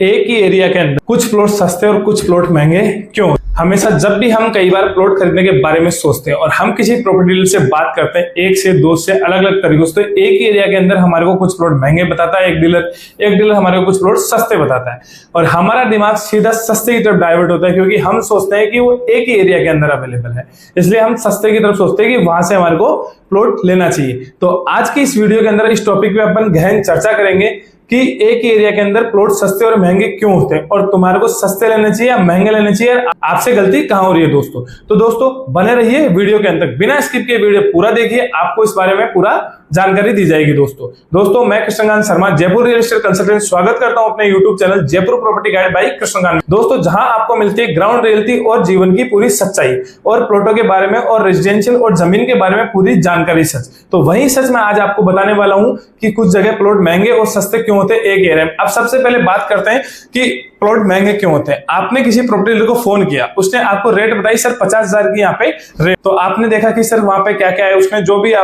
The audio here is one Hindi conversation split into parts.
एक ही एरिया के अंदर कुछ प्लॉट सस्ते और कुछ प्लॉट महंगे क्यों? हमेशा जब भी हम कई बार प्लॉट खरीदने के बारे में सोचते हैं और हम किसी प्रॉपर्टी डीलर से बात करते हैं, एक से दो से अलग अलग तरीकों से, तो एक ही एरिया के अंदर हमारे को कुछ प्लॉट महंगे बताता है एक डीलर हमारे को कुछ प्लॉट सस्ते बताता है और हमारा दिमाग सीधा सस्ते की तरफ डाइवर्ट होता है क्योंकि हम सोचते हैं कि वो एक ही एरिया के अंदर अवेलेबल है, इसलिए हम सस्ते की तरफ सोचते हैं कि वहां से हमारे को प्लॉट लेना चाहिए। तो आज की इस वीडियो के अंदर इस टॉपिक पे अपन गहन चर्चा करेंगे कि एक ही एरिया के अंदर प्लॉट सस्ते और महंगे क्यों होते हैं और तुम्हारे को सस्ते लेने चाहिए या महंगे लेने चाहिए, आपसे गलती कहां हो रही है दोस्तों। तो दोस्तों बने रहिए वीडियो के अंत तक, बिना स्किप किए वीडियो पूरा देखिए, आपको इस बारे में पूरा जानकारी दी जाएगी। दोस्तों मैं Krishnakant Sharma, Jaipur real estate consultant, स्वागत करता हूं अपने YouTube channel Jaipur property guide by Krishnakant. दोस्तों जहां आपको मिलती है ग्राउंड रियलिटी और जीवन की पूरी सच्चाई और प्लॉटों के बारे में और रेजिडेंशियल और जमीन के बारे में पूरी जानकारी सच, तो वही सच मैं आज आपको बताने वाला हूं कि कुछ जगह प्लॉट महंगे और सस्ते क्यों होते हैं एक एरिया में। अब सबसे पहले बात करते हैं कि प्लॉट महंगे क्यों होते हैं। आपने किसी प्रॉपर्टी डीलर को फोन किया, उसने आपको रेट बताई सर 50,000 की यहाँ पे रेट, तो आपने देखा कि सर वहां पे क्या क्या है, उसने जो भी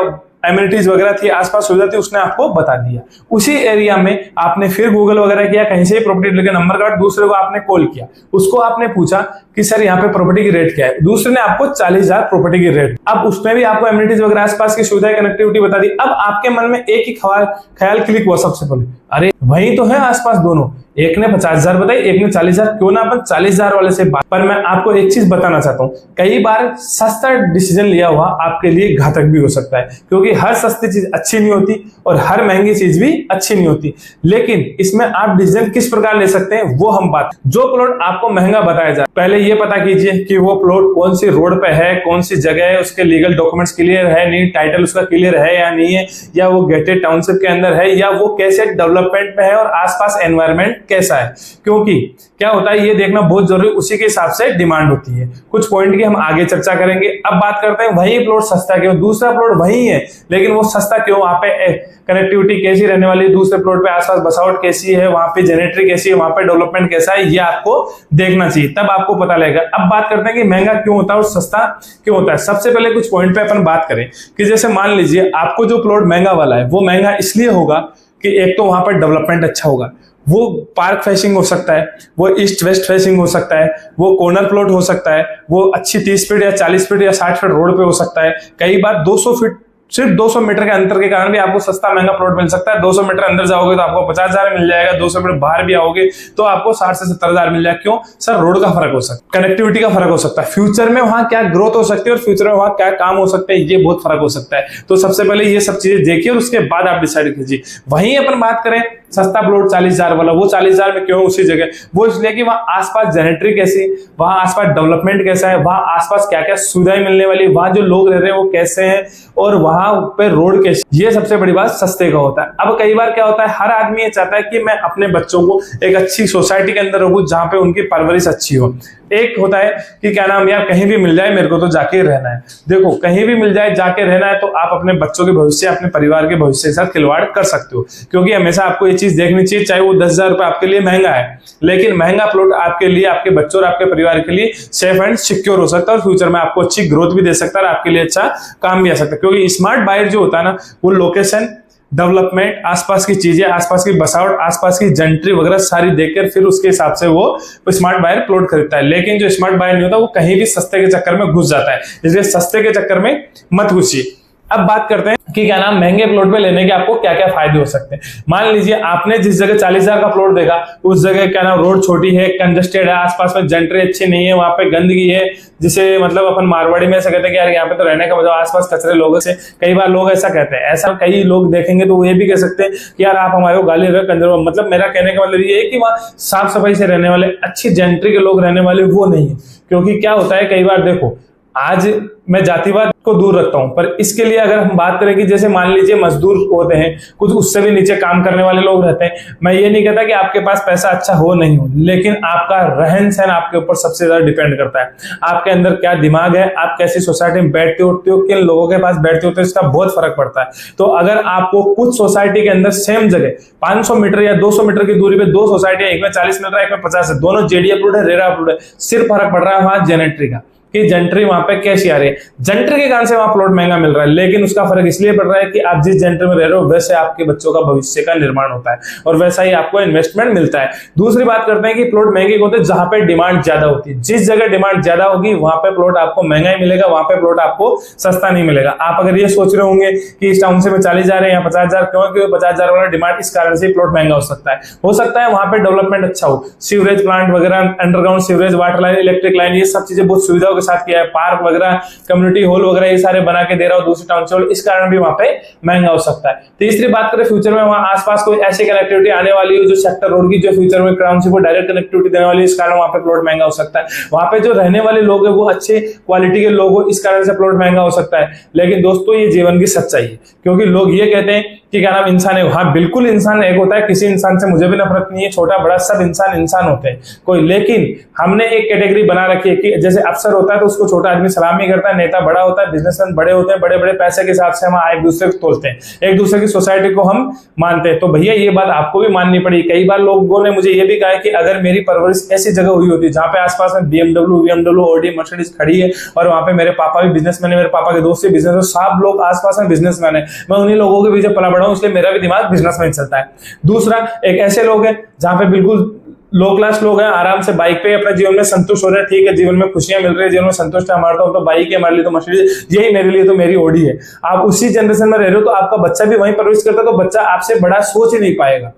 एमिनिटीज वगैरह थी, आसपास सुविधा थी, उसने आपको बता दिया। उसी एरिया में आपने फिर गूगल वगैरह किया, कहीं से प्रॉपर्टी डीलर का नंबर काट, दूसरे को आपने कॉल किया, उसको आपने पूछा कि सर यहाँ पे प्रॉपर्टी की रेट क्या है, दूसरे ने आपको 40,000 प्रॉपर्टी की रेट, अब उसमें भी आपको एमिनिटीज वगैरह आसपास की सुविधा कनेक्टिविटी बता दी। अब आपके मन में एक ही ख्याल क्लिक हुआ सबसे पहले, अरे वही तो है आसपास दोनों, एक ने 50,000 बताई, एक ने 40,000, क्यों ना अपन 40,000 वाले से बात। पर मैं आपको एक चीज बताना चाहता हूं, कई बार सस्ता डिसीजन लिया हुआ आपके लिए घातक भी हो सकता है, क्योंकि हर सस्ती चीज अच्छी नहीं होती और हर महंगी चीज भी अच्छी नहीं होती। लेकिन इसमें आप डिसीजन किस प्रकार ले सकते हैं वो हम बात, जो प्लॉट आपको महंगा बताया जाए पहले ये पता कीजिए कि वो प्लॉट कौन सी रोड पे है, कौन सी जगह है, उसके लीगल डॉक्यूमेंट्स क्लियर है नहीं, टाइटल उसका क्लियर है या नहीं है, या वो गेटेड टाउनशिप के अंदर है, या वो कैसे डेवलपमेंट में है और आसपास एनवायरमेंट कैसा है। क्योंकि क्या होता है ये देखना बहुत जरूरी, उसी के हिसाब से डिमांड होती है। कुछ पॉइंट की हम आगे चर्चा करेंगे। अब बात करते हैं वही प्लॉट सस्ता क्यों, दूसरा प्लॉट वही है लेकिन वो सस्ता क्यों, वहां पे कनेक्टिविटी कैसी रहने वाली है, दूसरे प्लॉट पे आसपास बसावट कैसी है, वहां पे जेनेटरी कैसी है, वहां पे डेवलपमेंट कैसा है, ये आपको देखना चाहिए, तब आपको पता लगेगा। अब बात करते हैं कि महंगा क्यों होता है और सस्ता क्यों होता है। सबसे पहले कुछ पॉइंट पे अपन बात करें कि जैसे मान लीजिए आपको जो प्लॉट महंगा वाला है वो महंगा इसलिए होगा कि एक तो वहां पर डेवलपमेंट अच्छा होगा, वो पार्क फेसिंग हो सकता है, वो ईस्ट वेस्ट फेसिंग हो सकता है, वो कॉर्नर प्लॉट हो सकता है, वो अच्छी 30 फीट या 40 फीट या 60 फीट रोड पे हो सकता है, कई बार 200 फीट सिर्फ 200 मीटर के अंतर के कारण भी आपको सस्ता महंगा प्लॉट मिल सकता है। 200 मीटर अंदर जाओगे तो आपको 50,000 मिल जाएगा, 200 मीटर बाहर भी आओगे तो आपको 60 से 70,000 मिल जाएगा। क्यों सर? रोड का फर्क हो सकता है, कनेक्टिविटी का फर्क हो सकता है, फ्यूचर में वहां क्या ग्रोथ हो सकती है और फ्यूचर में वहां क्या काम हो सकते हैं, ये बहुत फर्क हो सकता है। तो सबसे पहले ये सब चीजें देखिए और उसके बाद आप डिसाइड कीजिए। वहीं अपन बात करें सस्ता प्लॉट 40,000 वाला, वो 40,000 में क्यों उसी जगह, वो इसलिए कि वहां आसपास जेनेटरी कैसी, वहां आसपास डेवलपमेंट कैसा है, वहां आसपास क्या क्या सुविधाएं मिलने वाली, वहां जो लोग रह रहे हैं वो कैसे हैं और वहां पे रोड कैसी, ये सबसे बड़ी बात सस्ते का होता है। अब कई बार क्या होता है, हर आदमी ये चाहता है कि मैं अपने बच्चों को एक अच्छी सोसाइटी के अंदर रखूं जहां पे उनकी परवरिश अच्छी हो। एक होता है कि क्या नाम यार कहीं भी मिल जाए मेरे को तो जाके रहना है। देखो कहीं भी मिल जाए जाके रहना है तो आप अपने बच्चों के भविष्य, अपने परिवार के भविष्य के साथ खिलवाड़ कर सकते हो, क्योंकि हमेशा आपको ये चीज देखनी चाहिए, चाहे वो 10,000 रुपए आपके लिए महंगा है लेकिन महंगा प्लॉट आपके लिए, आपके बच्चों और आपके परिवार के लिए सेफ एंड सिक्योर हो सकता है और फ्यूचर में आपको अच्छी ग्रोथ भी दे सकता है और आपके लिए अच्छा काम भी आ सकता है। क्योंकि स्मार्ट बायर जो होता है ना, वो लोकेशन, डेवलपमेंट, आसपास की चीजें, आसपास की बसावट, आसपास की जेंट्री वगैरह सारी देखकर फिर उसके हिसाब से वो स्मार्ट बायर प्लॉट खरीदता है। लेकिन जो स्मार्ट बायर नहीं होता वो कहीं भी सस्ते के चक्कर में घुस जाता है, इसलिए सस्ते के चक्कर में मत घुसिए। अब बात करते हैं कि क्या नाम महंगे प्लॉट पे लेने के आपको क्या क्या फायदे हो सकते हैं। मान लीजिए आपने जिस जगह 40,000 का प्लॉट देखा उस जगह क्या नाम रोड छोटी है, कंजेस्टेड है, आसपास में जेंट्री अच्छी नहीं है, वहां पे गंदगी है, जिसे मतलब अपन मारवाड़ी में ऐसा कहते हैं कि यार यहाँ पे तो रहने का मतलब आसपास कचरे लोगों से, कई बार लोग ऐसा कहते हैं। ऐसा कई लोग देखेंगे तो वो ये भी कह सकते हैं कि यार आप हमारे को गाली रहे कंजर, मतलब मेरा कहने का मतलब ये है कि वहां साफ सफाई से रहने वाले, अच्छी जेंट्री के लोग रहने वाले वो नहीं है। क्योंकि क्या होता है कई बार, देखो आज मैं जातिवाद को दूर रखता हूं पर इसके लिए अगर हम बात करें कि जैसे मान लीजिए मजदूर होते हैं, कुछ उससे भी नीचे काम करने वाले लोग रहते हैं, मैं ये नहीं कहता कि आपके पास पैसा अच्छा हो नहीं हो, लेकिन आपका रहन सहन आपके ऊपर सबसे ज्यादा डिपेंड करता है। आपके अंदर क्या दिमाग है, आप कैसी सोसाइटी में बैठते उठते हो, किन लोगों के पास बैठते होते हो, इसका बहुत फर्क पड़ता है। तो अगर आपको कुछ सोसाइटी के अंदर सेम जगह 500 मीटर या 200 मीटर की दूरी पे दो सोसाइटी, एक में 40 मीटर एक में 50 है, दोनों जेडी अप्रूव्ड है, रेरा अप्रूव्ड है, सिर्फ फर्क पड़ रहा है वहां जेनेटरी का। कि जेंट्री वहां पे कैसी आ रही है। जेंट्री के कारण से वहां प्लॉट महंगा मिल रहा है, लेकिन उसका फर्क इसलिए पड़ रहा है कि आप जिस जेंट्री में रह रहे हो वैसे आपके बच्चों का भविष्य का निर्माण होता है और वैसा ही आपको इन्वेस्टमेंट मिलता है। दूसरी बात करते हैं कि प्लॉट महंगे होते हैं जहां पे डिमांड ज्यादा होती है। जिस जगह डिमांड ज्यादा होगी वहां पे प्लॉट आपको महंगा ही मिलेगा, वहां पे प्लॉट आपको सस्ता नहीं मिलेगा। आप अगर ये सोच रहे होंगे कि इस टाउनशिप में 40,000 है या 50,000, क्योंकि 50,000 वाला डिमांड इस कारण से प्लॉट महंगा हो सकता है। हो सकता है वहां पे डेवलपमेंट अच्छा हो, सीवरेज प्लांट वगैरह, underground sewerage, water line, electric line, ये सब चीजें बहुत सुविधाओं के साथ किया है, पार्क वगैरह, कम्युनिटी हॉल वगैरह ये सारे बना के दे रहा हो दूसरी टाउनशिप, इस कारण भी वहां पे महंगा हो सकता है। तीसरी बात करें फ्यूचर में वहां आसपास कोई ऐसी कनेक्टिविटी आने वाली हो जो सेक्टर रोड की, जो फ्यूचर में टाउनशिप को डायरेक्ट कनेक्टिविटी देने वाली है, इस कारण वहां पे प्लॉट महंगा हो सकता है। वहां पे जो रहने वाले लोग हैं वो अच्छे क्वालिटी के लोग हो, इस कारण से प्लॉट महंगा हो सकता है। लेकिन दोस्तों ये जीवन की सच्चाई है, क्योंकि लोग ये कहते हैं कि क्या नाम इंसान है। हाँ बिल्कुल इंसान एक होता है, किसी इंसान से मुझे भी नफरत नहीं है, छोटा बड़ा सब इंसान इंसान होते हैं कोई, लेकिन हमने एक कैटेगरी बना रखी है कि जैसे अफसर होता है तो उसको छोटा आदमी सलाम ही करता है, नेता बड़ा होता है, बिजनेसमैन बड़े होते हैं, बड़े बड़े पैसे के हिसाब से हम एक दूसरे को तोलते हैं, एक दूसरे की सोसाइटी को हम मानते हैं। तो भैया ये बात आपको भी माननी पड़ी। कई बार लोगों ने मुझे ये भी कहा है कि अगर मेरी परवरिश ऐसी जगह हुई होती जहां पे आसपास में BMW, ऑडी, मर्सिडीज खड़ी है और वहां पे मेरे पापा भी बिजनेसमैन है, मेरे पापा के दोस्त भी बिजनेस, सब लोग आसपास में बिजनेसमैन है, मैं उन्हीं लोगों के पीछे पला बड़ा हूं, इसलिए मेरा भी दिमाग बिजनेस में चलता है। दूसरा, एक ऐसे लोग हैं जहां पे बिल्कुल लो क्लास लोग हैं, आराम से बाइक पे अपने जीवन में संतुष्ट हो रहे हैं, ठीक है, जीवन में खुशियां मिल रही है, जीवन में संतुष्ट है, हमारा तो बाइक है, हमारे लिए तो मर्सिडीज, यही मेरे लिए तो मेरी ऑडी है। आप उसी जनरेशन में रह रहे हो तो आपका बच्चा भी वहीं परवरिश करता है, तो बच्चा आपसे बड़ा सोच ही नहीं पाएगा।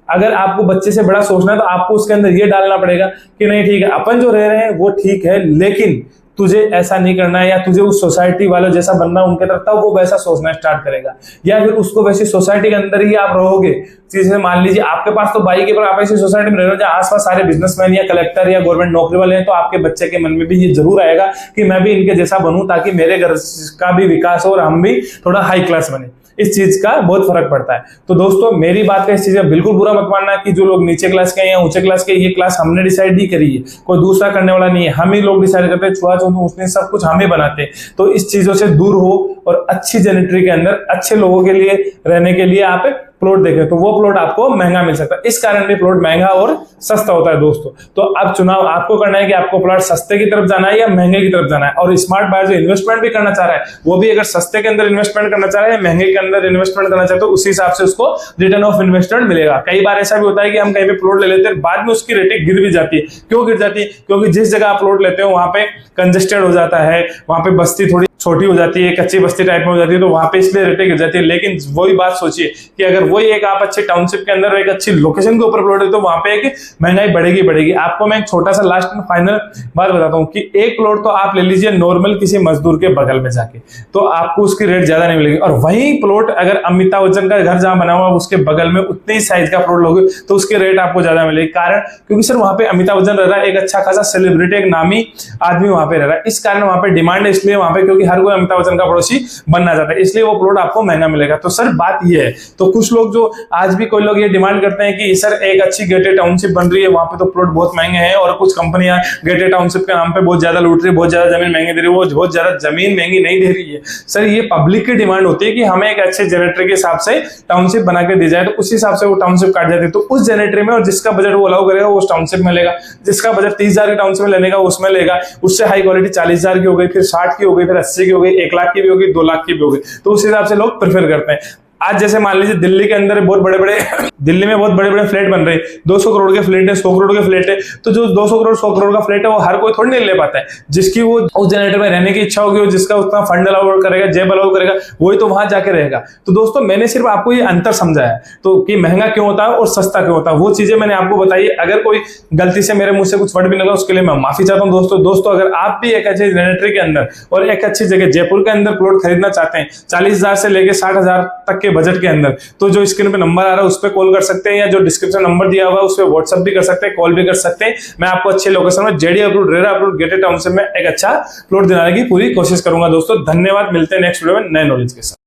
अगर आपको बच्चे से बड़ा सोचना है तो आपको उसके अंदर ये डालना पड़ेगा कि नहीं ठीक है, अपन जो रह रहे हैं वो ठीक है, लेकिन तुझे ऐसा नहीं करना है, या तुझे उस सोसाइटी वालों जैसा बनना उनके तरफ, तब वो वैसा सोचना स्टार्ट करेगा। या फिर उसको वैसी सोसाइटी के अंदर ही आप रहोगे, जैसे मान लीजिए आपके पास तो बाइक है पर आप ऐसी सोसाइटी में रह रहे हो जहाँ आसपास सारे बिजनेसमैन या कलेक्टर या गवर्नमेंट नौकरी वाले हैं, तो आपके बच्चे के मन में भी ये जरूर आएगा कि मैं भी इनके जैसा बनूं ताकि मेरे घर का भी विकास हो और हम भी थोड़ा हाई क्लास बने। इस चीज का बहुत फर्क पड़ता है। तो दोस्तों मेरी बात का इस चीज का बिल्कुल बुरा मत मानना कि जो लोग नीचे क्लास के हैं या ऊंचे क्लास के, ये क्लास हमने डिसाइड नहीं करी है, कोई दूसरा करने वाला नहीं है, हम ही लोग डिसाइड करते हैं, छुआछूत उसने सब कुछ हम ही बनाते हैं। तो इस चीजों से दूर हो और अच्छी जेनेटरी के अंदर अच्छे लोगों के लिए रहने के लिए आप प्लॉट देखें, तो वो प्लॉट आपको महंगा मिल सकता है। इस कारण भी प्लॉट महंगा और सस्ता होता है दोस्तों। तो अब चुनाव आपको करना है कि आपको प्लॉट सस्ते की तरफ जाना है या महंगे की तरफ जाना है। और स्मार्ट बायर जो इन्वेस्टमेंट भी करना चाह रहा है वो भी अगर सस्ते के अंदर इन्वेस्टमेंट करना चाह रहा है, महंगे के अंदर इन्वेस्टमेंट करना चाहते तो उसी हिसाब से उसको रिटर्न ऑफ इन्वेस्टमेंट मिलेगा। कई बार ऐसा भी होता है कि हम कहीं पे प्लॉट ले लेते हैं, बाद में उसकी रेटिंग गिर भी जाती है। क्यों गिर जाती है? क्योंकि जिस जगह आप प्लॉट लेते हो वहां पे कंजेस्टेड हो जाता है, वहां पे बस्ती थोड़ी छोटी हो जाती है, कच्ची बस्ती टाइप में हो जाती है, तो वहां पे इसलिए रेटिंग गिर जाती है। लेकिन वही बात सोचिए कि अगर वही एक आप अच्छे टाउनशिप के अंदर एक अच्छी लोकेशन के ऊपर प्लॉट है तो वहां पे एक महंगाई बढ़ेगी। आपको मैं एक छोटा सा लास्ट में फाइनल बात बताता हूँ कि एक प्लॉट तो आप ले लीजिए नॉर्मल किसी मजदूर के बगल में जाके, तो आपको उसकी रेट ज्यादा नहीं मिलेगी। और वही प्लॉट अगर अमिताभ बच्चन का घर जहां बना हुआ उसके बगल में उतने ही साइज का प्लॉट लोगे तो उसकी रेट आपको ज्यादा मिलेगी। कारण क्योंकि सर वहां पे अमिताभ बच्चन रह रहा है, एक अच्छा खासा सेलिब्रिटी, एक नामी आदमी वहां पे रह रहा है, इस कारण वहां पे डिमांड है। इसलिए वहां पे क्योंकि हर कोई अमिताभ बच्चन का पड़ोसी बनना चाहता है, इसलिए वो प्लॉट आपको महंगा मिलेगा। तो सर बात ये है, तो कुछ लोग जो आज भी कोई लोग ये डिमांड करते हैं कि सर एक अच्छी गेटेड टाउनशिप बन रही है, वहां पे तो प्लॉट बहुत महंगे हैं, और कुछ कंपनियां गेटेड टाउनशिप के नाम पे बहुत ज्यादा लूट रही है, बहुत ज्यादा जमीन महंगी दे रही है, वो बहुत ज्यादा जमीन महंगी नहीं दे रही है। सर ये पब्लिक की डिमांड होती है कि हमें एक अच्छे जनरेटर के हिसाब से टाउनशिप बना के दी जाए, तो उस हिसाब से वो टाउनशिप काट जाती है। तो उस जनरेटर में और जिसका बजट वो अलाउ करेगा वो उस टाउनशिप में लेगा, जिसका बजट 30,000 की टाउनशिप में लेने का उसमें लेगा। उससे हाई क्वालिटी 40,000 की हो गई, फिर 60 की हो गई, फिर 80 की हो गई, 1 लाख की भी होगी, 2 लाख की भी होगी। तो उस हिसाब से लोग प्रेफर करते हैं। आज जैसे मान लीजिए दिल्ली के अंदर बहुत बड़े-बड़े दिल्ली में बहुत बड़े-बड़े फ्लैट बन रहे हैं, 200 करोड़ के फ्लैट है, 100 करोड़ के फ्लैट है, तो जो 200 करोड़ 100 करोड़ का फ्लैट है वो हर कोई थोड़ी नहीं ले पाता है। जिसकी वो उस जनरेटर में रहने की इच्छा होगी और जिसका उतना फंड अलाउ करेगा, जेब अलाउ करेगा, वही तो वहां जाके रहेगा। तो दोस्तों मैंने सिर्फ आपको ये अंतर समझाया तो कि महंगा क्यों होता है और सस्ता क्यों होता है, वो चीजें मैंने आपको बताई। अगर कोई गलती से मेरे मुंह से कुछ वर्ड भी निकला उसके लिए मैं माफी चाहता हूँ। दोस्तों अगर आप भी एक अच्छे जनरेटर के अंदर और एक अच्छी जगह जयपुर के अंदर प्लॉट खरीदना चाहते हैं 40,000 से लेकर 60,000 तक के बजट के अंदर, तो जो स्क्रीन पे नंबर आ रहा है उस पर कॉल कर सकते हैं, या जो डिस्क्रिप्शन नंबर दिया हुआ है उस पर व्हाट्सएप भी कर सकते हैं, कॉल भी कर सकते हैं। मैं आपको अच्छे लोकेशन में JD approved, RERA approved, gated township में एक अच्छा प्लॉट दिलाने की पूरी कोशिश करूंगा। दोस्तों धन्यवाद, मिलते हैं नेक्स्ट वीडियो में नए नॉलेज के साथ।